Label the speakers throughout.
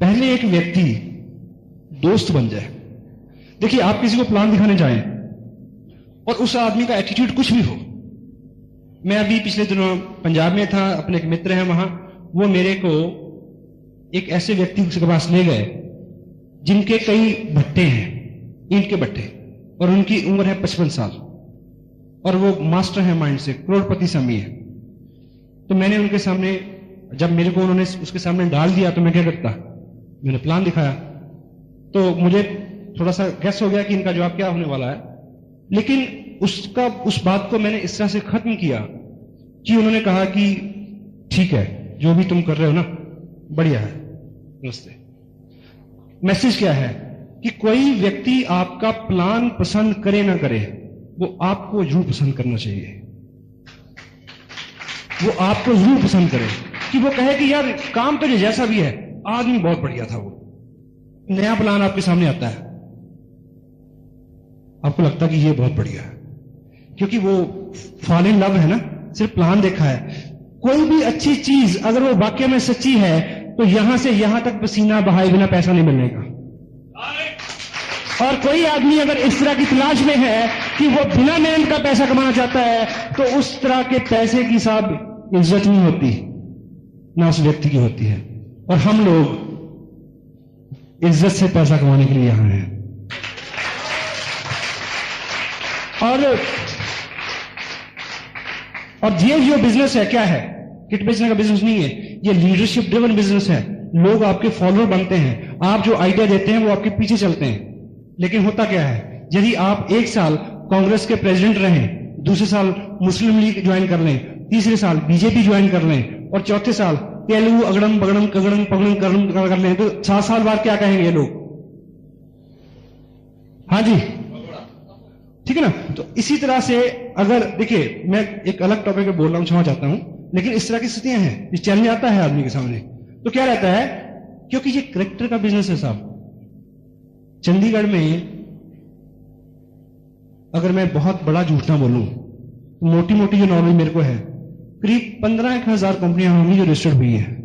Speaker 1: पहले एक व्यक्ति दोस्त बन जाए। देखिए, आप किसी को प्लान दिखाने जाएं और उस आदमी का एटीट्यूड कुछ भी हो। मैं अभी पिछले दिनों पंजाब में था, अपने एक मित्र हैं वहां, वो मेरे को एक ऐसे व्यक्ति के पास ले गए जिनके कई भट्टे हैं, ईंट के भट्टे, और उनकी उम्र है 55 साल, और वो मास्टर है माइंड से, करोड़पति स्वामी है। तो मैंने उनके सामने, जब मेरे को उन्होंने उसके सामने डाल दिया तो मैं क्या करता, मैंने प्लान दिखाया। तो मुझे थोड़ा सा गैस हो गया कि इनका जवाब क्या होने वाला है, लेकिन उस बात को मैंने इस तरह से खत्म किया कि उन्होंने कहा कि ठीक है, जो भी तुम कर रहे हो ना बढ़िया है, नमस्ते। मैसेज क्या है कि कोई व्यक्ति आपका प्लान पसंद करे ना करे, वो आपको जरूर पसंद करना चाहिए। वो आपको जरूर पसंद करे कि वो कहे कि यार काम तो जैसा भी है, आदमी बहुत बढ़िया था। वो नया प्लान आपके सामने आता है, आपको लगता है कि ये बहुत बढ़िया है, क्योंकि वो फॉल इन लव है ना, सिर्फ प्लान देखा है। कोई भी अच्छी चीज अगर वो वाकई में सच्ची है तो यहां से यहां तक पसीना बहाए बिना पैसा नहीं मिलने का। और कोई आदमी अगर इस तरह की तलाश में है कि वो बिना मेहनत का पैसा कमाना चाहता है, तो उस तरह के पैसे की साहब इज्जत नहीं होती, ना उस व्यक्ति की होती है। और हम लोग इज्जत से पैसा कमाने के लिए यहां हैं। और ये जो बिजनेस है क्या है, किट बेचने का बिजनेस नहीं है, ये लीडरशिप ड्रिवन बिजनेस है। लोग आपके फॉलोअर बनते हैं, आप जो आइडिया देते हैं वो आपके पीछे चलते हैं। लेकिन होता क्या है, यदि आप एक साल कांग्रेस के प्रेसिडेंट रहें, दूसरे साल मुस्लिम लीग ज्वाइन कर लें, तीसरे साल बीजेपी ज्वाइन कर लें, और चौथे साल तेलुगु अगड़म बगड़म कगड़म पगड़म कर लें, तो 7 साल बाद क्या कहेंगे ये लोग? हाँ जी, ठीक है ना। तो इसी तरह से अगर देखिए, मैं एक अलग टॉपिक पे बोल रहा हूं, क्षमा चाहता हूं, लेकिन इस तरह की स्थितियां हैं, ये चैलेंज आता है आदमी के सामने, तो क्या रहता है, क्योंकि ये करेक्टर का बिजनेस है साहब। चंडीगढ़ में अगर मैं बहुत बड़ा झूठ ना बोलूं तो मोटी मोटी जो नॉलेज मेरे को है, करीब 15,000 कंपनियां होंगी जो रजिस्टर्ड हुई हैं।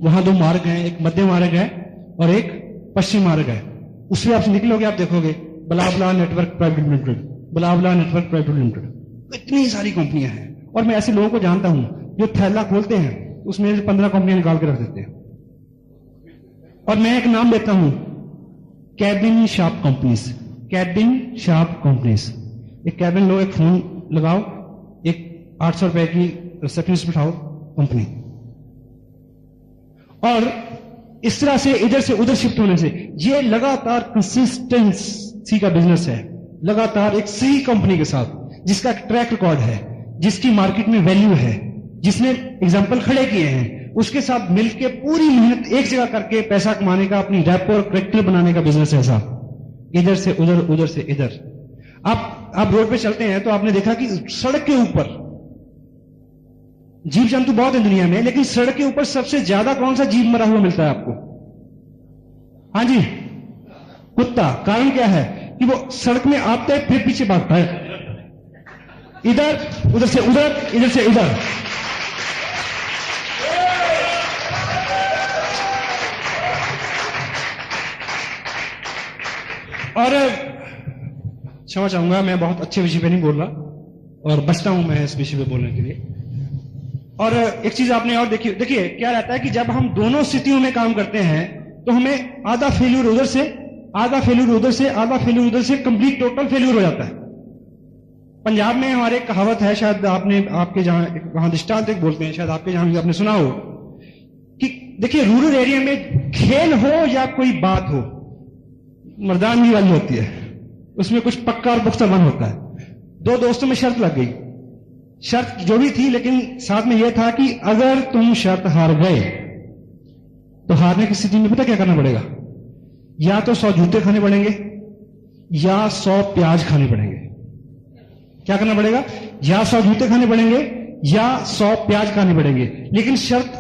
Speaker 1: वहां 2 मार्ग हैं, एक मध्य मार्ग है और एक पश्चिम मार्ग है। उसमें आप निकलोगे, आप देखोगे blah blah network private limited, blah blah network private limited, इतनी सारी कंपनियां हैं। और मैं ऐसे लोगों को जानता हूं जो थैला खोलते हैं, उसमें 15 कंपनियां निकाल के रख देते हैं। और मैं एक नाम लेता हूं, cabin shop companies, cabin shop companies. एक कैबिन लो, एक फोन लगाओ, एक 800 रुपए की रिसेप्शनिस्ट बिठाओ, कंपनी। और इस तरह से इधर से उधर शिफ्ट होने से ये लगातार कंसिस्टेंसी का बिजनेस है। लगातार एक सही कंपनी के साथ, जिसका ट्रैक रिकॉर्ड है, जिसकी मार्केट में वैल्यू है, जिसने एग्जाम्पल खड़े किए हैं, उसके साथ मिलकर पूरी मेहनत एक जगह करके पैसा कमाने का, अपनी रैपो और करेक्टर बनाने का बिजनेस है साहब। इधर से उधर, उधर से इधर। आप रोड पे चलते हैं तो आपने देखा कि सड़क के ऊपर जीव जंतु बहुत है दुनिया में, लेकिन सड़क के ऊपर सबसे ज्यादा कौन सा जीव मरा हुआ मिलता है आपको? हाँ जी, कुत्ता। कारण क्या है कि वो सड़क में आता है फिर पीछे भागता है, इधर उधर से उधर, इधर से इधर। और क्षमा चाहूंगा, मैं बहुत अच्छे विषय पे नहीं बोल रहा और बचता हूं मैं इस विषय पे बोलने के लिए। और एक चीज आपने और देखिए क्या रहता है कि जब हम दोनों स्थितियों में काम करते हैं तो हमें आधा फेल्यूर उधर से, आधा फेल्यूर उधर से, आधा फेल्यूर उधर से, कंप्लीट टोटल फेल्यूर हो जाता है। पंजाब में हमारे एक कहावत है, शायद आपने, आपके जहां वहां दृष्टांत एक बोलते हैं, शायद आपके जहां भी आपने सुना हो कि देखिए, रूरल एरिया में खेल हो या कोई बात हो, मर्दानगी वाली होती है, उसमें कुछ पक्का और पुख्ता मन होता है। 2 दोस्तों में शर्त लग गई, शर्त जो भी थी, लेकिन साथ में यह था कि अगर तुम शर्त हार गए तो हारने की स्थिति में पता क्या करना पड़ेगा? या तो 100 जूते खाने पड़ेंगे या 100 प्याज खाने पड़ेंगे। क्या करना पड़ेगा? या 100 जूते खाने पड़ेंगे या 100 प्याज खाने पड़ेंगे। लेकिन शर्त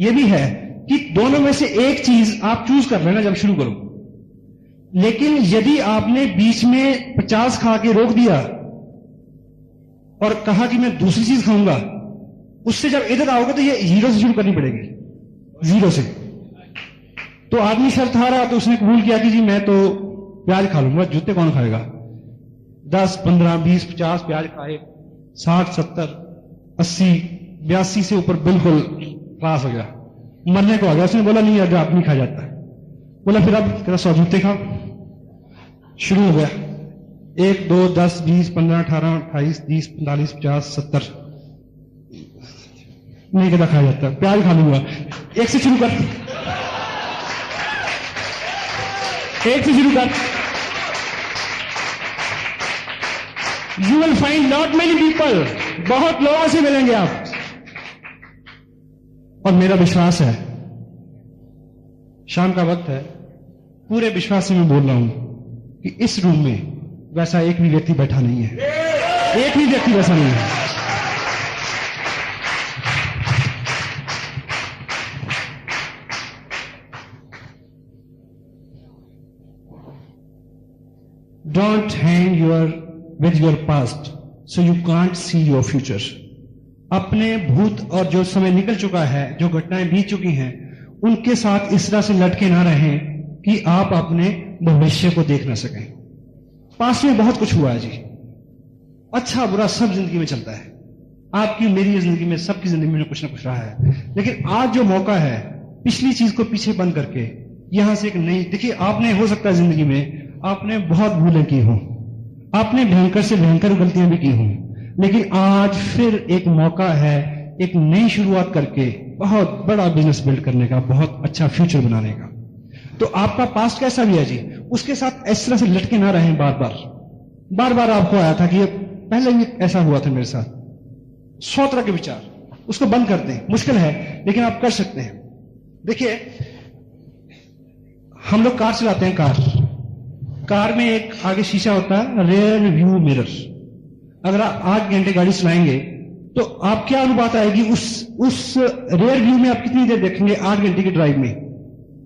Speaker 1: यह भी है कि दोनों में से एक चीज आप चूज कर लेना जब शुरू करो। लेकिन यदि आपने बीच में 50 खा के रोक दिया और कहा कि मैं दूसरी चीज खाऊंगा, उससे जब इधर आओगे तो ये 0 से शुरू करनी पड़ेगी, 0 से। तो आदमी शर्त हारा तो उसने कबूल किया कि जी मैं तो प्याज खा लूंगा, जूते कौन खाएगा। 10, 15, 20, 50 प्याज खाए, 60, 70, 80, 82 से ऊपर बिल्कुल क्लास हो गया, मरने को आ गया। उसने बोला नहीं, अब नहीं खा जाता। बोला फिर अब 100 जूते खाओ। शुरू हो गया 1, 2, 10, 20, 15, 18, 28, 30, 45, 50, 70, नहीं कहता खा जाता, प्याज खा लूंगा। एक से शुरू कर, एक से शुरू कर। You will find not many people, बहुत लोगों से मिलेंगे आप। और मेरा विश्वास है, शाम का वक्त है, पूरे विश्वास से मैं बोल रहा हूं कि इस रूम में वैसा एक भी व्यक्ति बैठा नहीं है, एक भी व्यक्ति वैसा नहीं है। Don't hang with your past so you can't see your future. अपने भूत और जो समय निकल चुका है, जो घटनाएं बीत चुकी हैं, उनके साथ इस तरह से लटके ना रहें कि आप अपने भविष्य को देख ना सकें। पास्ट में बहुत कुछ हुआ है जी, अच्छा बुरा सब जिंदगी में चलता है। आपकी मेरी जिंदगी में, सबकी जिंदगी में कुछ ना कुछ रहा है। लेकिन आज जो मौका है, पिछली चीज को पीछे बंद करके यहां से एक नई, देखिए आपने, हो सकता है जिंदगी में आपने बहुत भूलें की हों, आपने भयंकर से भयंकर गलतियां भी की हों, लेकिन आज फिर एक मौका है एक नई शुरुआत करके बहुत बड़ा बिजनेस बिल्ड करने का, बहुत अच्छा फ्यूचर बनाने का। तो आपका पास्ट कैसा भी है जी, उसके साथ इस तरह से लटके ना रहें। बार बार आपको आया था कि ये पहले भी ऐसा हुआ था मेरे साथ, 100 तरह के विचार, उसको बंद कर दें। मुश्किल है लेकिन आप कर सकते हैं। देखिए हम लोग कार चलाते हैं, कार में एक आगे शीशा होता है, रेयर व्यू मिरर। अगर आप 8 घंटे गाड़ी चलाएंगे तो आप क्या अनुपात आएगी, उस रेयर व्यू में आप कितनी देर देखेंगे 8 घंटे की ड्राइव में?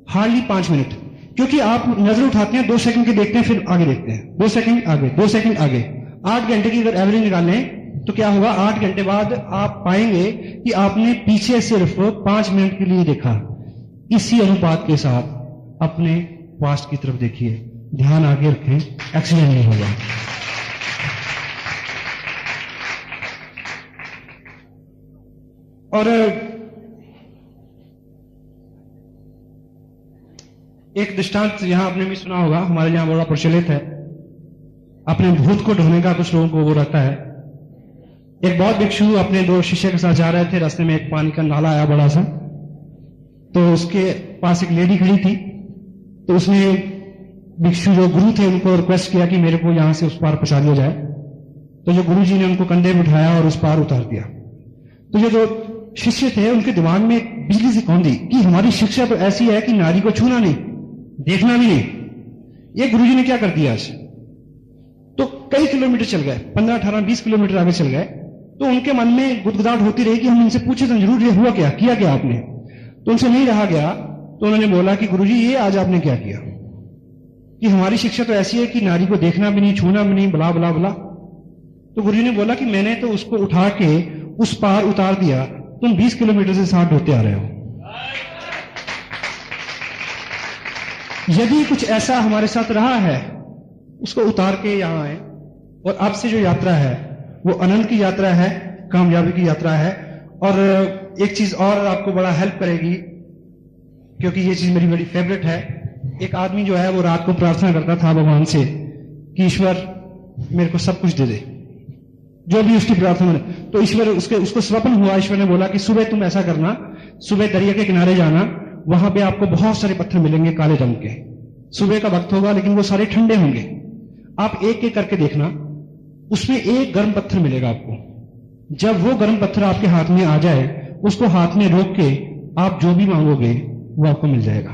Speaker 1: हार्डली 5 मिनट, क्योंकि आप नजर उठाते हैं, 2 सेकंड के देखते हैं, फिर आगे देखते हैं, 2 सेकंड आगे, 2 सेकंड आगे। 8 घंटे की अगर एवरेज निकालें तो क्या होगा, 8 घंटे बाद आप पाएंगे कि आपने पीछे सिर्फ 5 मिनट के लिए देखा। इसी अनुपात के साथ अपने पास्ट की तरफ देखिए, ध्यान आगे रखें, एक्सीडेंट नहीं होगा। और एक दृष्टांत यहां आपने भी सुना होगा, हमारे यहां बड़ा प्रचलित है। अपने भूत को ढोने का कुछ लोगों को वो रहता है। एक बौद्ध भिक्षु अपने 2 शिष्य के साथ जा रहे थे, रास्ते में एक पानी का नाला आया बड़ा सा, तो उसके पास एक लेडी खड़ी थी। तो उसने भिक्षु जो गुरु थे उनको रिक्वेस्ट किया कि मेरे को यहां से उस पार पहुंचा दिया जाए। तो जो गुरु जी ने उनको कंधे में उठाया और उस पार उतार दिया। तो ये जो शिष्य थे उनके दिमाग में एक बिजली सी कौंधी कि हमारी शिक्षा तो ऐसी है कि नारी को छूना नहीं, देखना भी नहीं। ये गुरु जी ने क्या कर दिया आज, तो कई किलोमीटर चल गए, 15, 18, 20 किलोमीटर आगे चल गए। तो उनके मन में गुदगुदाहट होती रही कि हम इनसे पूछे तो जरूर, ये हुआ क्या, किया क्या आपने? तो उनसे नहीं रहा गया। तो उन्होंने बोला कि गुरुजी ये आज आपने क्या किया, कि हमारी शिक्षा तो ऐसी है कि नारी को देखना भी नहीं, छूना भी नहीं, बला बला बला। तो गुरुजी ने बोला कि मैंने तो उसको उठा के उस पार उतार दिया, तुम 20 किलोमीटर से 60 ढोते आ रहे हो। यदि कुछ ऐसा हमारे साथ रहा है, उसको उतार के यहां आए। और अब से जो यात्रा है वो अनंत की यात्रा है, कामयाबी की यात्रा है। और एक चीज और आपको बड़ा हेल्प करेगी, क्योंकि ये चीज मेरी बड़ी फेवरेट है। एक आदमी जो है वो रात को प्रार्थना करता था भगवान से कि ईश्वर मेरे को सब कुछ दे दे, जो भी उसकी प्रार्थना है। तो ईश्वर उसको स्वप्न हुआ, ईश्वर ने बोला कि सुबह तुम ऐसा करना, सुबह दरिया के किनारे जाना, वहां पे आपको बहुत सारे पत्थर मिलेंगे काले रंग के। सुबह का वक्त होगा लेकिन वो सारे ठंडे होंगे। आप एक एक करके देखना, उसमें एक गर्म पत्थर मिलेगा आपको। जब वो गर्म पत्थर आपके हाथ में आ जाए, उसको हाथ में रोक के आप जो भी मांगोगे वो आपको मिल जाएगा।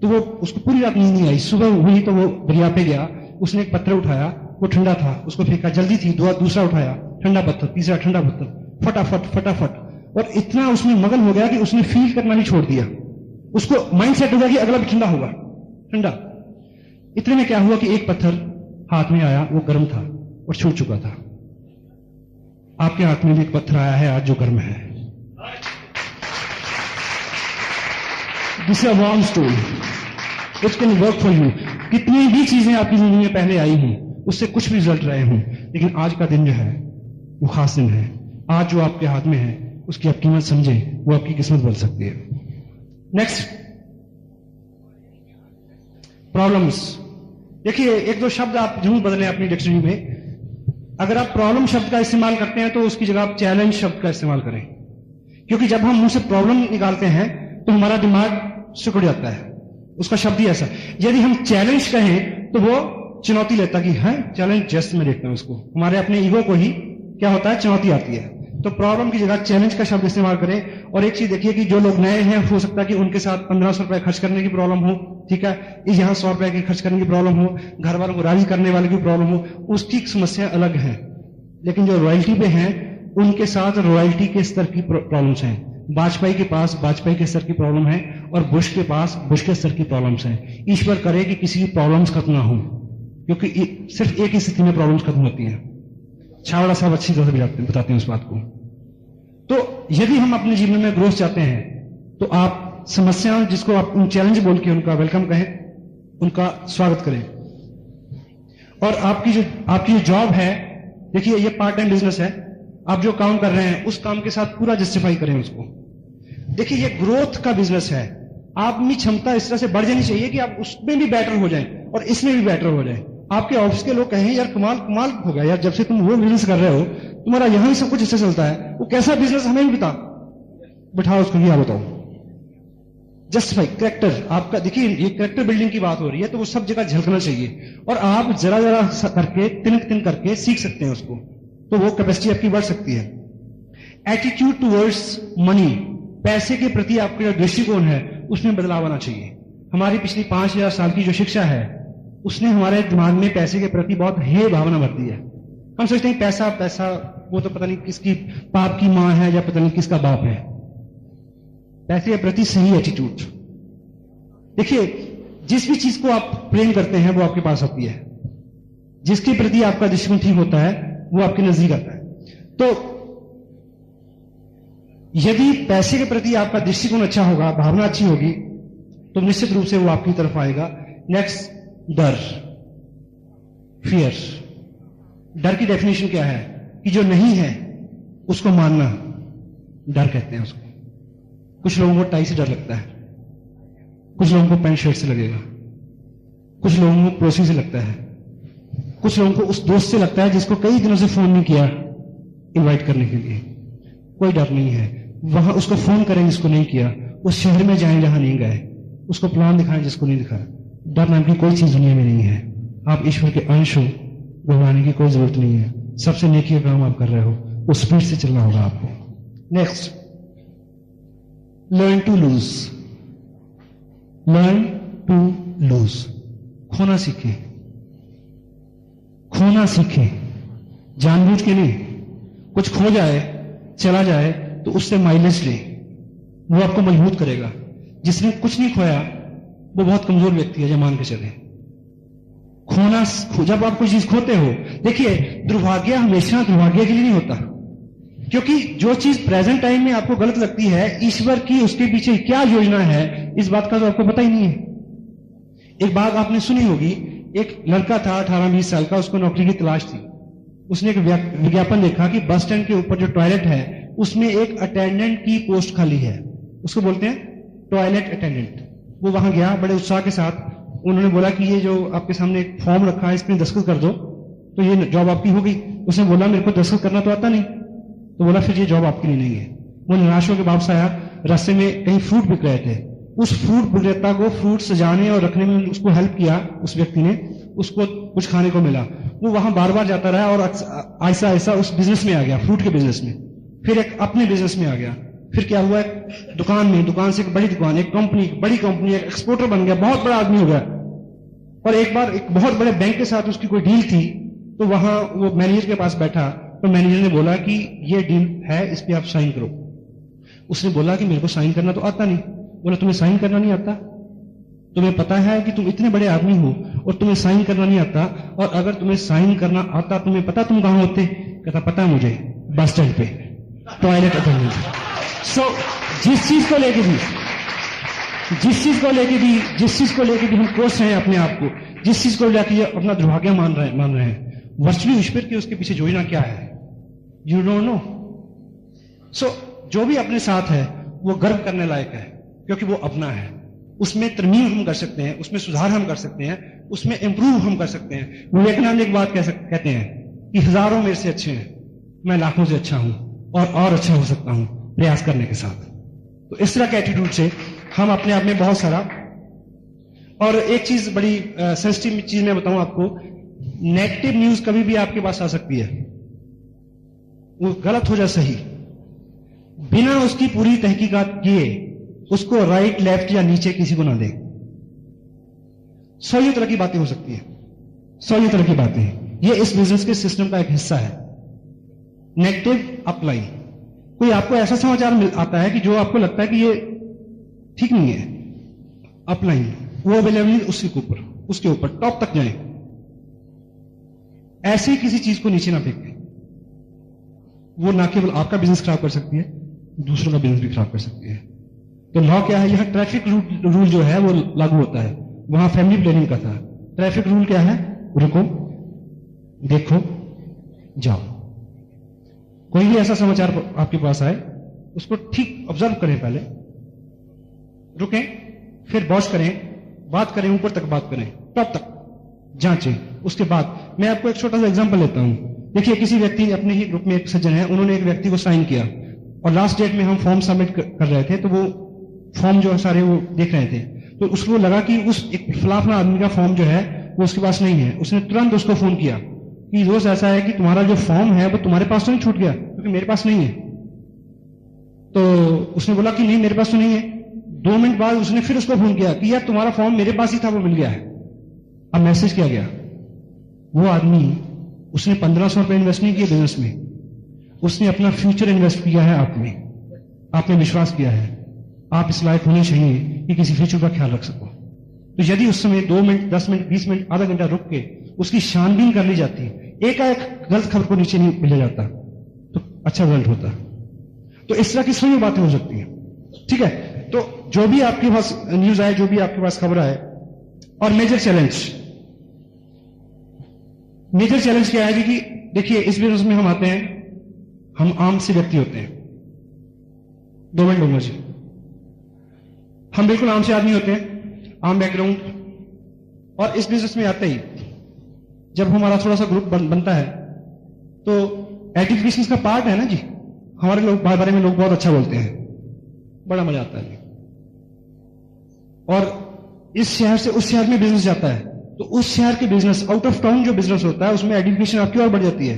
Speaker 1: तो वो, उसको पूरी रात नींद नहीं आई। सुबह हुई तो वो दरिया पे गया, उसने एक पत्थर उठाया, वो ठंडा था, उसको फेंका, जल्दी थी, दूसरा उठाया, ठंडा पत्थर, तीसरा ठंडा पत्थर, फटाफट फटाफट। और इतना उसमें मगन हो गया कि उसने फील करना भी छोड़ दिया। उसको माइंड सेट हो गया कि अगला भी ठंडा होगा, ठंडा। इतने में क्या हुआ कि एक पत्थर हाथ में आया, वो गर्म था और छूट चुका था। आपके हाथ में भी एक पत्थर आया है आज जो गर्म है। This is a warm stone. It can work for you. कितनी भी चीजें आपकी जिंदगी में पहले आई हूं, उससे कुछ भी रिजल्ट रहे हों, लेकिन आज का दिन जो है वो खास दिन है। आज जो आपके हाथ में है उसकी आप कीमत समझें, वो आपकी किस्मत बदल सकती है। Next, problems. देखिए, एक दो शब्द आप जरूर बदलें अपनी डिक्शनरी में। अगर आप प्रॉब्लम शब्द का इस्तेमाल करते हैं तो उसकी जगह आप चैलेंज शब्द का इस्तेमाल करें, क्योंकि जब हम मुंह से प्रॉब्लम निकालते हैं तो हमारा दिमाग सिकुड़ जाता है। उसका शब्द ही ऐसा। यदि हम चैलेंज कहें तो वो चुनौती लेता कि है चैलेंज, जस्ट मैं देखता हूं इसको। हमारे अपने ईगो को ही क्या होता है, चुनौती आती है। तो प्रॉब्लम की जगह चैलेंज का शब्द इस्तेमाल करें। और एक चीज देखिए कि जो लोग नए हैं, हो सकता है कि उनके साथ 1500 रुपए खर्च करने की प्रॉब्लम हो, ठीक है, यहाँ 100 रुपए की खर्च करने की प्रॉब्लम हो, घर वालों को राजी करने वाले की प्रॉब्लम हो, उसकी समस्या अलग है। लेकिन जो रॉयल्टी पे हैं उनके साथ रॉयल्टी के स्तर की प्रॉब्लम्स हैं। वाजपेयी के पास वाजपेयी के स्तर की प्रॉब्लम है और बुश के पास बुश के स्तर की प्रॉब्लम्स हैं। ईश्वर करे कि किसी की प्रॉब्लम्स खत्म ना हो, क्योंकि सिर्फ एक ही स्थिति में प्रॉब्लम्स खत्म होती है। छावड़ा साहब अच्छी तरह से बताते हैं उस बात को। तो यदि हम अपने जीवन में ग्रोथ चाहते हैं तो आप समस्याओं, जिसको आप उन चैलेंज बोल के उनका वेलकम कहें, उनका स्वागत करें। और आपकी जो जॉब है, देखिए ये पार्ट टाइम बिजनेस है, आप जो काम कर रहे हैं उस काम के साथ पूरा जस्टिफाई करें उसको। देखिए ये ग्रोथ का बिजनेस है, आपकी क्षमता इस तरह से बढ़ जानी चाहिए कि आप उसमें भी बेटर हो जाएं और इसमें भी बेटर हो जाएं। आपके ऑफिस के लोग कहें यार कमाल कमाल हो गया यार, जब से तुम वो बिजनेस कर रहे हो तुम्हारा यहां ही सब कुछ इससे चलता है, वो कैसा बिजनेस हमें भी बिठाओ उसको, क्या बताओ। जस्टिफाई कैरेक्टर आपका, देखिए ये कैरेक्टर बिल्डिंग की बात हो रही है तो वो सब जगह झलकना चाहिए। और आप जरा जरा करके तिनक करके सीख सकते हैं उसको, तो वो कैपेसिटी आपकी बढ़ सकती है। एटीट्यूड टुवर्ड्स मनी, पैसे के प्रति आपका जो दृष्टिकोण है उसमें बदलाव आना चाहिए। हमारी पिछली 5000 साल की जो शिक्षा है उसने हमारे दिमाग में पैसे के प्रति बहुत हेय भावना भर दी है। हम सोचते हैं पैसा पैसा, वो तो पता नहीं किसकी बाप की मां है या पता नहीं किसका बाप है। पैसे के प्रति सही एटीट्यूड। देखिए जिस भी चीज को आप प्रेम करते हैं वो आपके पास आती है, जिसके प्रति आपका दृष्टिकोण ठीक होता है वो आपके नजदीक आता है। तो यदि पैसे के प्रति आपका दृष्टिकोण अच्छा होगा, भावना अच्छी होगी, तो निश्चित रूप से वो आपकी तरफ आएगा। नेक्स्ट, डर, फियर। डर की डेफिनेशन क्या है कि जो नहीं है उसको मानना, डर कहते हैं उसको। कुछ लोगों को टाई से डर लगता है, कुछ लोगों को पैंट शर्ट से लगेगा, कुछ लोगों को पड़ोसी से लगता है, कुछ लोगों को उस दोस्त से लगता है जिसको कई दिनों से फोन नहीं किया इनवाइट करने के लिए। कोई डर नहीं है, वहां उसको फोन करें जिसको नहीं किया, उस शहर में जाएं जहां नहीं गए, उसको प्लान दिखाएं जिसको नहीं दिखाया। डर नाम की कोई चीज दुनिया में नहीं है। आप ईश्वर के अंश हो, घबराने की कोई जरूरत नहीं है। सबसे नेकी का काम आप कर रहे हो, उस स्पीड से चलना होगा आपको। Next, learn to lose. Learn to lose, खोना सीखें, खोना सीखें, जानबूझ के नहीं। कुछ खो जाए, चला जाए तो उससे माइलेज ले, वो आपको मजबूत करेगा। जिसने कुछ नहीं खोया वो बहुत कमजोर व्यक्ति है, जब मान के चले। खोना, जब आप कोई चीज खोते हो, देखिए दुर्भाग्य हमेशा दुर्भाग्य के लिए नहीं होता, क्योंकि जो चीज प्रेजेंट टाइम में आपको गलत लगती है, ईश्वर की उसके पीछे क्या योजना है इस बात का तो आपको पता ही नहीं है। एक बात आपने सुनी होगी, एक लड़का था 18-20 साल का, उसको नौकरी की तलाश थी। उसने एक विज्ञापन देखा कि बस स्टैंड के ऊपर जो टॉयलेट है उसमें एक अटेंडेंट की पोस्ट खाली है, उसको बोलते हैं टॉयलेट अटेंडेंट। वो वहां गया बड़े उत्साह के साथ, उन्होंने बोला कि ये जो आपके सामने एक फॉर्म रखा है इसमें दस्तखत कर दो तो ये जॉब आपकी हो गई। उसने बोला मेरे को दस्तखत करना तो आता नहीं, तो बोला फिर ये जॉब आपके लिए नहीं है। वो निराश होकर वापस आया, रास्ते में कहीं फ्रूट बिक रहे थे, उस फ्रूट विक्रेता को फ्रूट सजाने और रखने में उसको हेल्प किया, उस व्यक्ति ने, उसको कुछ खाने को मिला। वो वहां बार बार जाता रहा और ऐसा ऐसा उस बिजनेस में आ गया, फ्रूट के बिजनेस में। फिर एक अपने बिजनेस में आ गया। फिर क्या हुआ, दुकान में, दुकान से एक बड़ी दुकान, एक कंपनी, बड़ी कंपनी, एक एक्सपोर्टर बन गया, बहुत बड़ा आदमी हो गया। और एक बार एक बहुत बड़े बैंक के साथ उसकी कोई डील थी, तो वहां वो मैनेजर के पास बैठा, तो मैनेजर ने बोला कि ये डील है, इस पे आप साइन करो। उसने बोला कि मेरे को साइन करना तो आता नहीं। बोला तुम्हें साइन करना नहीं आता? तुम्हें पता है कि तुम इतने बड़े आदमी हो और तुम्हें साइन करना नहीं आता? और अगर तुम्हें साइन करना आता, तुम्हें पता तुम कहां होते? कहता पता है मुझे, बस स्टैंड पे टॉयलेट अटेंडेंट। सो जिस चीज को लेके भी जिस चीज को लेके भी हम कोस रहे हैं अपने आप को, जिस चीज को लेकर अपना दुर्भाग्य मान रहे हैं, वर्चुअली विस्पर के उसके पीछे योजना क्या है, यू डोंट नो। सो जो भी अपने साथ है वो गर्व करने लायक है, क्योंकि वो अपना है। उसमें तरमीम हम कर सकते हैं, उसमें सुधार हम कर सकते हैं, उसमें इंप्रूव हम कर सकते हैं। विवेकानंद एक बात कहते हैं कि हजारों मेरे से अच्छे हैं, मैं लाखों से अच्छा हूं और अच्छा हो सकता हूं प्रयास करने के साथ। तो इस तरह के एटीट्यूड से हम अपने आप में बहुत सारा। और एक चीज बड़ी सेंसिटिव चीज मैं बताऊं आपको, नेगेटिव न्यूज कभी भी आपके पास आ सकती है, वो गलत हो जाए सही, बिना उसकी पूरी तहकीकात किए उसको राइट लेफ्ट या नीचे किसी को ना दे। 100 तरह की बातें हो सकती है, 100 तरह की बातें। ये इस बिजनेस के सिस्टम का एक हिस्सा है। नेगेटिव अप्लाई, कोई आपको ऐसा समाचार आता है कि जो आपको लगता है कि ये ठीक नहीं है, अप्लाई वो अवेलेबल उसके ऊपर टॉप तक जाए। ऐसे ही किसी चीज को नीचे ना फेंके, वो ना केवल आपका बिजनेस खराब कर सकती है, दूसरों का बिजनेस भी खराब कर सकती है। तो लॉ क्या है, यहां ट्रैफिक रूल जो है वो लागू होता है, वहां फैमिली प्लानिंग का था। ट्रैफिक रूल क्या है, रुको, देखो, जाओ। कोई भी ऐसा समाचार आपके पास आए, उसको ठीक ऑब्जर्व करें, पहले रुकें, फिर बॉस करें, बात करें, ऊपर तक बात करें, टॉप तक जांचें। उसके बाद मैं आपको एक छोटा सा एग्जांपल लेता हूं। देखिए, किसी व्यक्ति, अपने ही ग्रुप में एक सज्जन है, उन्होंने एक व्यक्ति को साइन किया और लास्ट डेट में हम फॉर्म सबमिट कर रहे थे, तो वो फॉर्म जो सारे वो देख रहे थे, तो उसको लगा कि उस एक फलाफला आदमी का फॉर्म जो है वो उसके पास नहीं है। उसने तुरंत उसको फोन किया कि दोस्त, ऐसा है कि तुम्हारा जो फॉर्म है वो तुम्हारे पास तो नहीं छूट गया, क्योंकि मेरे पास नहीं है। तो उसने बोला कि नहीं, मेरे पास तो नहीं है। 2 मिनट बाद उसने फिर उसको फोन किया कि यार तुम्हारा फॉर्म मेरे पास ही था, वो मिल गया है। अब मैसेज किया गया, वो आदमी, उसने 1500 रुपए इन्वेस्ट नहीं किए बिजनेस में, उसने अपना फ्यूचर इन्वेस्ट किया है आप में, आपने विश्वास किया है। आप इस लायक होने चाहिए कि किसी फ्यूचर का ख्याल रख सको। तो यदि उस समय 2 मिनट, 10 मिनट, 20 मिनट, आधा घंटा रुक के उसकी छानबीन कर ली जाती, एकाएक गलत खबर को नीचे नहीं मिला जाता, तो अच्छा रिजल्ट होता। तो इस तरह की सभी बातें हो सकती हैं, ठीक है। तो जो भी आपके पास न्यूज आए, जो भी आपके पास खबर आए। और मेजर चैलेंज क्या है कि देखिए, इस बिजनेस में हम आते हैं, हम आम से व्यक्ति होते हैं। 2 मिनट लूंगा जी। हम बिल्कुल आम से आदमी होते हैं, आम बैकग्राउंड। और इस बिजनेस में आते ही जब हमारा थोड़ा सा ग्रुप बनता है, तो एडिफिकेशन का पार्ट है ना जी। हमारे लोग बारे में लोग बहुत अच्छा बोलते हैं, बड़ा मजा आता है। और इस शहर से उस शहर में बिजनेस जाता है, तो उस शहर के बिजनेस, आउट ऑफ टाउन जो बिजनेस होता है, उसमें एडिफिकेशन आपकी और बढ़ जाती है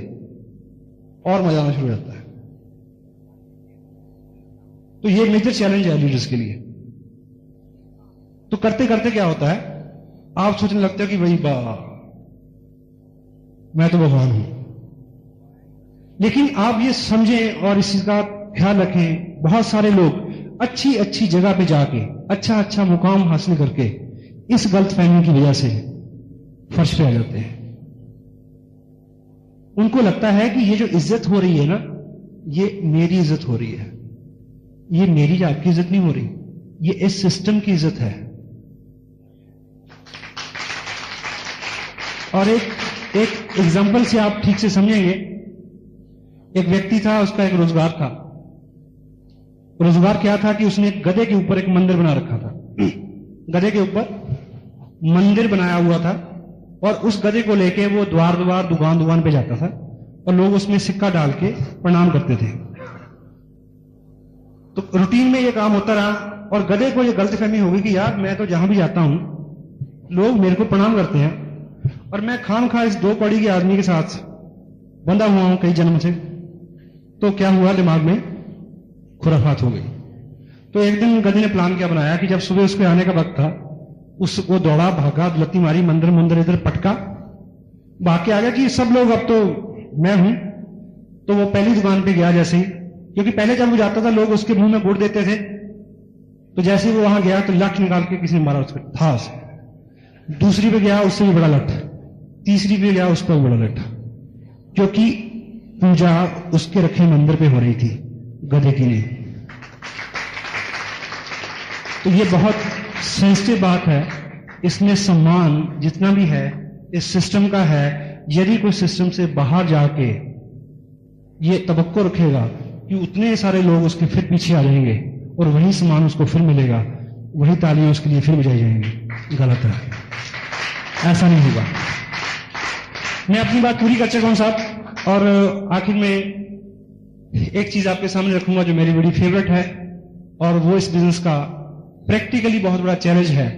Speaker 1: और मजा आना शुरू हो जाता है। तो ये मेजर चैलेंज है लीडर्स के लिए। तो करते करते क्या होता है, आप सोचने लगते हो कि भाई मैं तो भगवान हूं। लेकिन आप ये समझें और इस चीज का ख्याल रखें, बहुत सारे लोग अच्छी अच्छी जगह पे जाके अच्छा मुकाम हासिल करके इस गलतफहमी की वजह से फर्श पे आ जाते हैं। उनको लगता है कि ये जो इज्जत हो रही है ना, ये मेरी इज्जत हो रही है। ये मेरी आपकी इज्जत नहीं हो रही, ये इस सिस्टम की इज्जत है। और एक एग्जांपल से आप ठीक से समझेंगे। एक व्यक्ति था, उसका एक रोजगार था। रोजगार क्या था कि उसने एक गधे के ऊपर एक मंदिर बना रखा था। गधे के ऊपर मंदिर बनाया हुआ था, और उस गधे को लेके वो द्वार दुकान पे जाता था, और लोग उसमें सिक्का डाल के प्रणाम करते थे। तो रूटीन में ये काम होता रहा, और गधे को ये गलतफहमी हो गई कि यार मैं तो जहां भी जाता हूं लोग मेरे को प्रणाम करते हैं, और मैं खामखा इस 2 कौड़ी के आदमी के साथ बंधा हुआ हूं कई जन्म से। तो क्या हुआ, दिमाग में खुराफात हो गई। तो एक दिन गधे ने प्लान क्या बनाया कि जब सुबह उसके आने का वक्त था, उसको दौड़ा, भागा, लत्ती मारी, मंदिर इधर पटका, भाग के आ गया कि सब लोग अब तो मैं हूं। तो वो पहली दुकान पे गया जैसे ही, क्योंकि पहले जब वो जाता था लोग उसके मुंह में गुड़ देते थे, तो जैसे ही वो वहां गया तो लठ निकाल के किसी ने मारा उसको था से। दूसरी पे गया, उससे भी बड़ा लठ। तीसरी पे गया, उसका भी बड़ा लठ, क्योंकि पूजा उसके रखे मंदिर पे हो रही थी गधे की ने। तो ये बहुत सेंसिटिव बात है, इसमें सम्मान जितना भी है इस सिस्टम का है। यदि कोई सिस्टम से बाहर जाके ये तवक्को रखेगा कि उतने सारे लोग उसके फिर पीछे आ जाएंगे और वही सम्मान उसको फिर मिलेगा, वही तालियां उसके लिए फिर बजाई जाएंगी, गलत है, ऐसा नहीं होगा। मैं अपनी बात पूरी कर चुका हूं साहब, और आखिर में एक चीज आपके सामने रखूंगा जो मेरी बड़ी फेवरेट है, और वो इस बिजनेस का प्रैक्टिकली बहुत बड़ा चैलेंज है,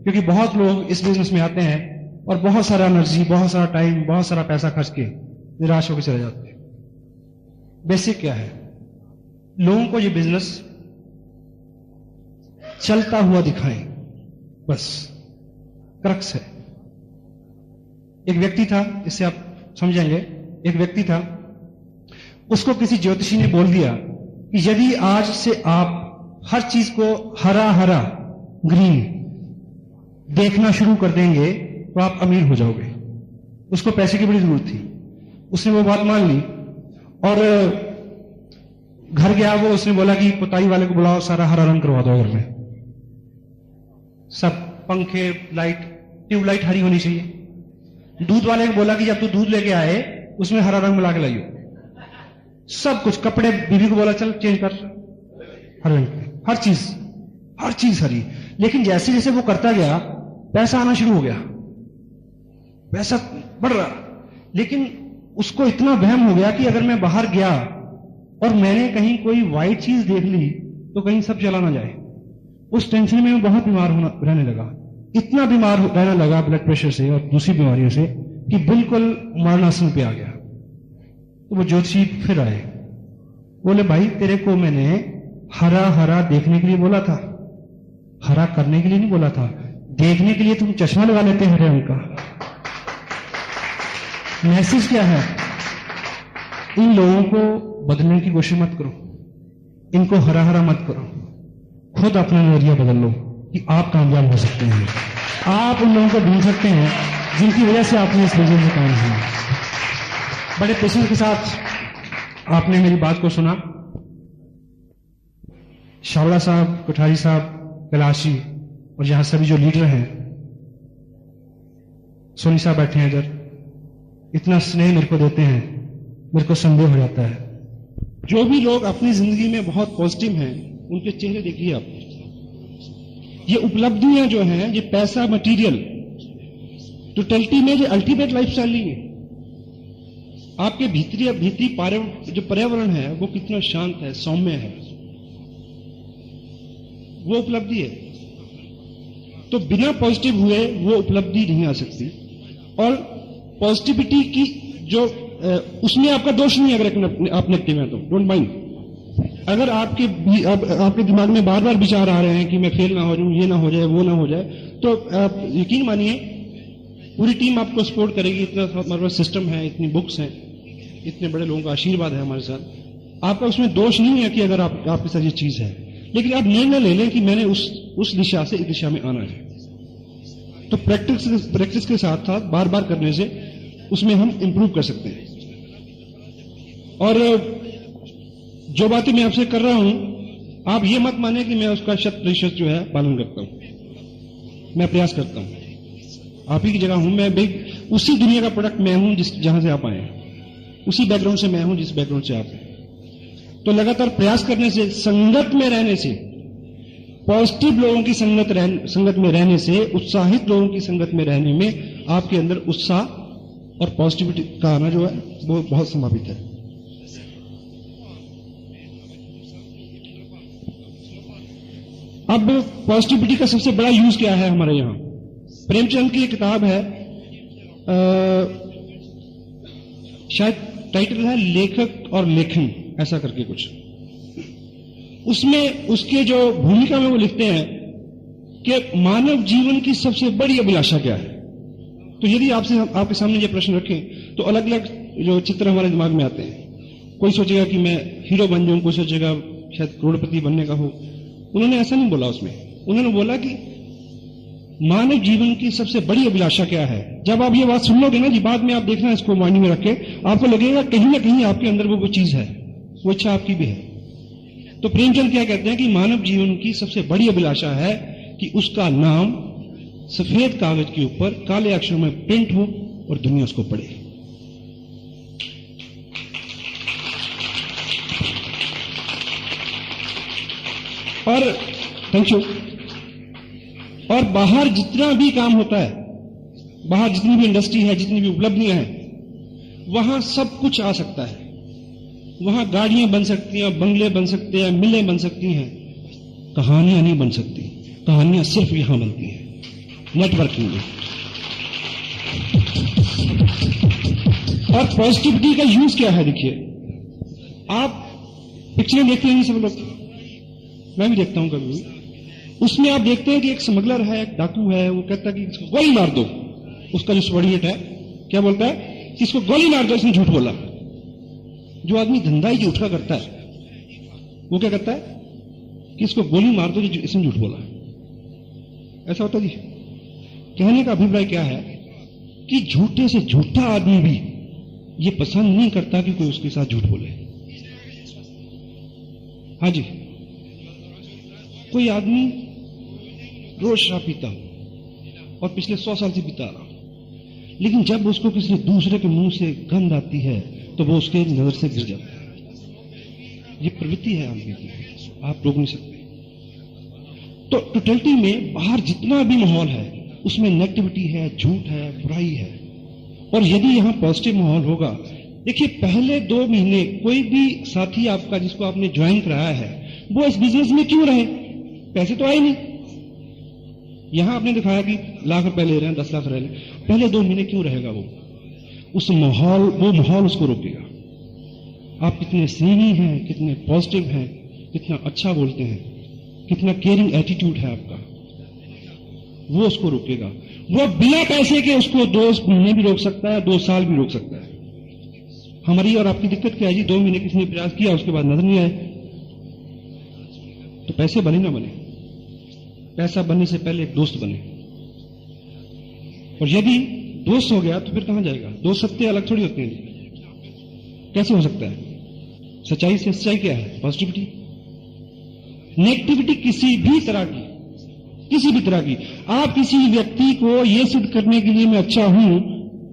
Speaker 1: क्योंकि बहुत लोग इस बिजनेस में आते हैं और बहुत सारा एनर्जी, बहुत सारा टाइम, बहुत सारा पैसा खर्च के निराश होकर चले जाते हैं। बेसिक क्या है, लोगों को ये बिजनेस चलता हुआ दिखाएं, बस क्रक्स है। एक व्यक्ति था, इससे आप समझेंगे, एक व्यक्ति था, उसको किसी ज्योतिषी ने बोल दिया कि यदि आज से आप हर चीज को हरा हरा ग्रीन देखना शुरू कर देंगे तो आप अमीर हो जाओगे। उसको पैसे की बड़ी जरूरत थी, उसने वो बात मान ली और घर गया वो। उसने बोला कि पुताई वाले को बुलाओ, सारा हरा रंग करवा दो घर में, सब पंखे, लाइट, ट्यूबलाइट हरी होनी चाहिए। दूध वाले को बोला कि जब तू दूध लेके आए उसमें हरा रंग मिला के लाइयो। सब कुछ, कपड़े, बीवी को बोला चल चेंज कर हरे रंग, हर चीज हरी। लेकिन जैसे जैसे वो करता गया पैसा आना शुरू हो गया, पैसा बढ़ रहा, लेकिन उसको इतना वहम हो गया कि अगर मैं बाहर गया और मैंने कहीं कोई वाइट चीज देख ली तो कहीं सब चला ना जाए। उस टेंशन में मैं बहुत बीमार रहने लगा, इतना बीमार रहने लगा ब्लड प्रेशर से और दूसरी बीमारियों से कि बिल्कुल मरणासन पे आ गया। तो वो ज्योतिषी फिर आए, बोले भाई तेरे को मैंने हरा हरा देखने के लिए बोला था, हरा करने के लिए नहीं बोला था। देखने के लिए तुम चश्मा लगा लेते हरे रंग का। मैसेज क्या है, इन लोगों को बदलने की कोशिश मत करो, इनको हरा हरा मत करो, खुद अपना नजरिया बदल लो कि आप कामयाब हो सकते हैं। आप उन लोगों को ढूंढ सकते हैं जिनकी वजह से आपने इस बिजनेस में काम किया। बड़े पेशेंस के साथ आपने मेरी बात को सुना। शावड़ा साहब, कोठारी साहब, कैलाशी और यहां सभी जो लीडर हैं, सोनी साहब बैठे हैं इधर, इतना स्नेह मेरे को देते हैं, मेरे को संदेह हो जाता है। जो भी लोग अपनी जिंदगी में बहुत पॉजिटिव हैं उनके चेहरे देखिए आप। ये उपलब्धियां जो हैं, ये पैसा, मटेरियल, टोटलिटी में ये अल्टीमेट लाइफस्टाइल नहीं है। आपके भीतरी जो पर्यावरण है वो कितना शांत है, सौम्य है, वो उपलब्धि है। तो बिना पॉजिटिव हुए वो उपलब्धि नहीं आ सकती। और पॉजिटिविटी की जो उसमें आपका दोष नहीं है, अगर आप नेगेटिव हैं तो डोंट माइंड। अगर आपके दिमाग में बार बार विचार आ रहे हैं कि मैं फेल ना हो जाऊं, ये ना हो जाए, वो ना हो जाए, तो आप यकीन मानिए पूरी टीम आपको सपोर्ट करेगी। इतना हमारे पास सिस्टम है, इतनी बुक्स हैं, इतने बड़े लोगों का आशीर्वाद है हमारे साथ। आपका उसमें दोष नहीं है कि अगर आपके साथ ये चीज है, लेकिन आप निर्णय ले लें कि मैंने उस दिशा से इस दिशा में आना है। तो प्रैक्टिस के साथ साथ बार बार करने से उसमें हम इंप्रूव कर सकते हैं। और जो बातें मैं आपसे कर रहा हूं, आप ये मत माने कि मैं उसका 100% जो है पालन करता हूं। मैं प्रयास करता हूं, आप ही की जगह हूं मैं, उसी दुनिया का प्रोडक्ट मैं हूं जहां से आप आए हैं, उसी बैकग्राउंड से मैं हूं जिस बैकग्राउंड से आप हैं। तो लगातार प्रयास करने से, संगत में रहने से, पॉजिटिव लोगों की संगत में रहने से, उत्साहित लोगों की संगत में रहने में आपके अंदर उत्साह और पॉजिटिविटी का आना जो है वो बहुत संभावित है। अब पॉजिटिविटी का सबसे बड़ा यूज क्या है हमारे यहां? प्रेमचंद की एक किताब है, शायद टाइटल है लेखक और लेखन, ऐसा करके कुछ। उसमें उसके जो भूमिका में वो लिखते हैं कि मानव जीवन की सबसे बड़ी अभिलाषा क्या है। तो यदि आपके सामने ये प्रश्न रखें तो अलग अलग जो चित्र हमारे दिमाग में आते हैं। कोई सोचेगा कि मैं हीरो बन जाऊं, कोई सोचेगा शायद करोड़पति बनने का हो। उन्होंने ऐसा नहीं बोला उसमें, उन्होंने बोला कि मानव जीवन की सबसे बड़ी अभिलाषा क्या है। जब आप ये बात सुन लोगे ना जी, बाद में आप देखना इसको माइंड में रख के, आपको लगेगा कहीं ना कहीं आपके अंदर वो चीज है, वो इच्छा आपकी भी है। तो प्रेमचंद क्या कहते हैं कि मानव जीवन की सबसे बड़ी अभिलाषा है कि उसका नाम सफेद कागज के ऊपर काले अक्षरों में प्रिंट हो और दुनिया उसको पढ़े। और थैंक यू। और बाहर जितना भी काम होता है, बाहर जितनी भी इंडस्ट्री है, जितनी भी उपलब्धियां हैं, वहां सब कुछ आ सकता है। वहां गाड़ियां बन सकती हैं, बंगले बन सकते हैं, मिलें बन सकती हैं, कहानियां नहीं बन सकती। कहानियां सिर्फ यहां बनती हैं, नेटवर्किंग में। और पॉजिटिविटी का यूज क्या है? देखिए, आप पिक्चरें देखते हैं सब लोग, मैं भी देखता हूं कभी भी। उसमें आप देखते हैं कि एक स्मगलर है, एक डाकू है, वो कहता है कि इसको गोली मार दो। उसका जो सबॉर्डिनेट है क्या बोलता है कि इसको गोली मार दो, इसने झूठ बोला। जो आदमी धंधा ही झूठ का करता है वो क्या करता है कि इसको गोली मार दो, इसने झूठ बोला। ऐसा होता जी। कहने का अभिप्राय क्या है कि झूठे से झूठा आदमी भी ये पसंद नहीं करता कि कोई उसके साथ झूठ बोले। हाँ जी, कोई आदमी रोज शराब पीता और पिछले 100 साल से पीता रहा, लेकिन जब उसको किसी दूसरे के मुंह से गंध आती है तो वो उसके नजर से गिर जाता है। ये प्रवृत्ति है आदमी की, आप रोक नहीं सकते। तो टोटलिटी में बाहर जितना भी माहौल है उसमें नेगेटिविटी है, झूठ है, बुराई है। और यदि यहां पॉजिटिव माहौल होगा, देखिए पहले 2 महीने कोई भी साथी आपका जिसको आपने ज्वाइन कराया है वो इस बिजनेस में क्यों रहे? पैसे तो आए नहीं। यहां आपने दिखाया कि लाख रुपए ले रहे हैं, 10 लाख रह रहे हैं, पहले 2 महीने क्यों रहेगा वो? वो माहौल उसको रोकेगा। आप कितने स्नेही हैं, कितने पॉजिटिव हैं, कितना अच्छा बोलते हैं, कितना केयरिंग एटीट्यूड है आपका, वो उसको रोकेगा। वो बिना पैसे के उसको 2 महीने भी रोक सकता है, 2 साल भी रोक सकता है। हमारी और आपकी दिक्कत क्या है जी? 2 महीने किसी ने प्रयास किया, उसके बाद नजर नहीं आए, तो पैसे बने ना बने, पैसा बनने से पहले एक दोस्त बने। और यदि दोस्त हो गया तो फिर कहां जाएगा? दोस्त सत्य अलग थोड़ी होते हैं। कैसे हो सकता है? सच्चाई से सच्चाई क्या है? पॉजिटिविटी। नेगेटिविटी किसी भी तरह की, आप किसी व्यक्ति को यह सिद्ध करने के लिए मैं अच्छा हूं,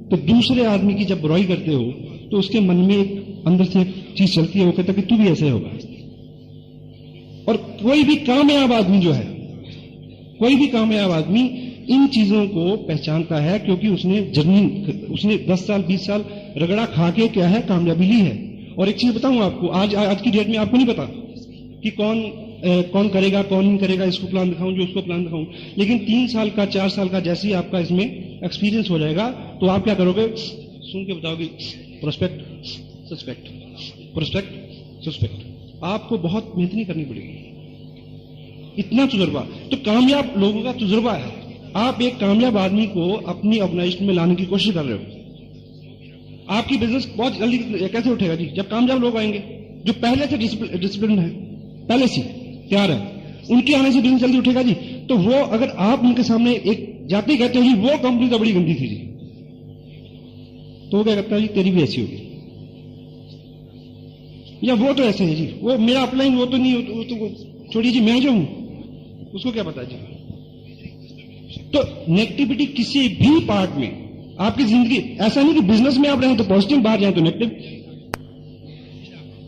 Speaker 1: तो दूसरे आदमी की जब बुराई करते हो तो उसके मन में एक अंदर से एक चीज चलती है, वो कहता है कि तू भी ऐसे होगा। और कोई भी कामयाब आदमी इन चीजों को पहचानता है, क्योंकि उसने 10 साल 20 साल रगड़ा खा के क्या है कामयाबी ली है। और एक चीज बताऊं आपको, आज की डेट में आपको नहीं पता कि कौन करेगा, कौन नहीं करेगा, इसको प्लान दिखाऊं, जो उसको प्लान दिखाऊं। लेकिन 3 साल का 4 साल का जैसे ही आपका इसमें एक्सपीरियंस हो जाएगा तो आप क्या करोगे? सुन के बताओगे प्रोस्पेक्ट सस्पेक्ट। आपको बहुत मेहनत नहीं करनी पड़ेगी, इतना तजुर्बा तो कामयाब लोगों का तजुर्बा है। आप एक कामयाब आदमी को अपनी ऑर्गेनाइजेशन में लाने की कोशिश कर रहे हो। आपकी बिजनेस बहुत जल्दी कैसे उठेगा जी? जब कामयाब लोग आएंगे जो पहले से डिसिप्लिन है, पहले से तैयार है, उनके आने से बिजनेस जल्दी उठेगा जी। तो वो अगर आप उनके सामने एक जाते कहते हो जी वो कंपनी तो बड़ी गंदी थी जी, तो वो क्या करता है जी? तेरी भी ऐसी होगी, या वो तो ऐसे है जी, वो मेरा अपलाइन वो तो नहीं, वो तो छोड़िए जी, मैं जो हूं उसको क्या पता जी। तो नेगेटिविटी किसी भी पार्ट में आपकी जिंदगी, ऐसा नहीं कि बिजनेस में आप रहे तो पॉजिटिव, बाहर जाए तो नेगेटिव।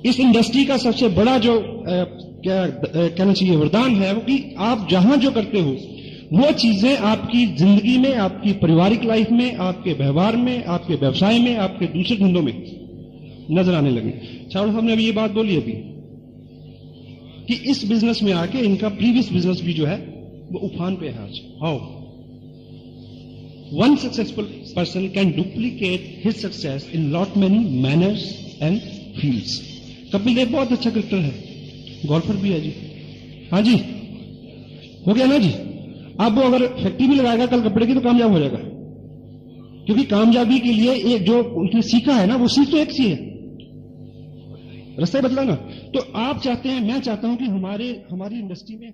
Speaker 1: इस इंडस्ट्री का सबसे बड़ा जो क्या कहना चाहिए वरदान है वो कि आप जहां जो करते हो वो चीजें आपकी जिंदगी में, आपकी पारिवारिक लाइफ में, आपके व्यवहार में, आपके व्यवसाय में, आपके दूसरे धंधों में नजर आने लगे। चावड़ा साहब ने अभी ये बात बोली अभी कि इस बिजनेस में आके इनका प्रीवियस बिजनेस भी जो है वो उफान पे है आज। How one successful person can duplicate his success in lot many manners and fields. Kapil Dev बहुत अच्छा क्रिकेटर है, गोल्फर भी है जी। हाँ जी, हो गया ना जी। अब वो अगर फैक्ट्री भी लगाएगा कल कपड़े की तो कामयाब हो जाएगा, क्योंकि कामयाबी के लिए एक जो उसने सीखा है ना, वो सीख तो एक सी है, रास्ता बदला ना। तो आप चाहते हैं, मैं चाहता हूं कि हमारी इंडस्ट्री में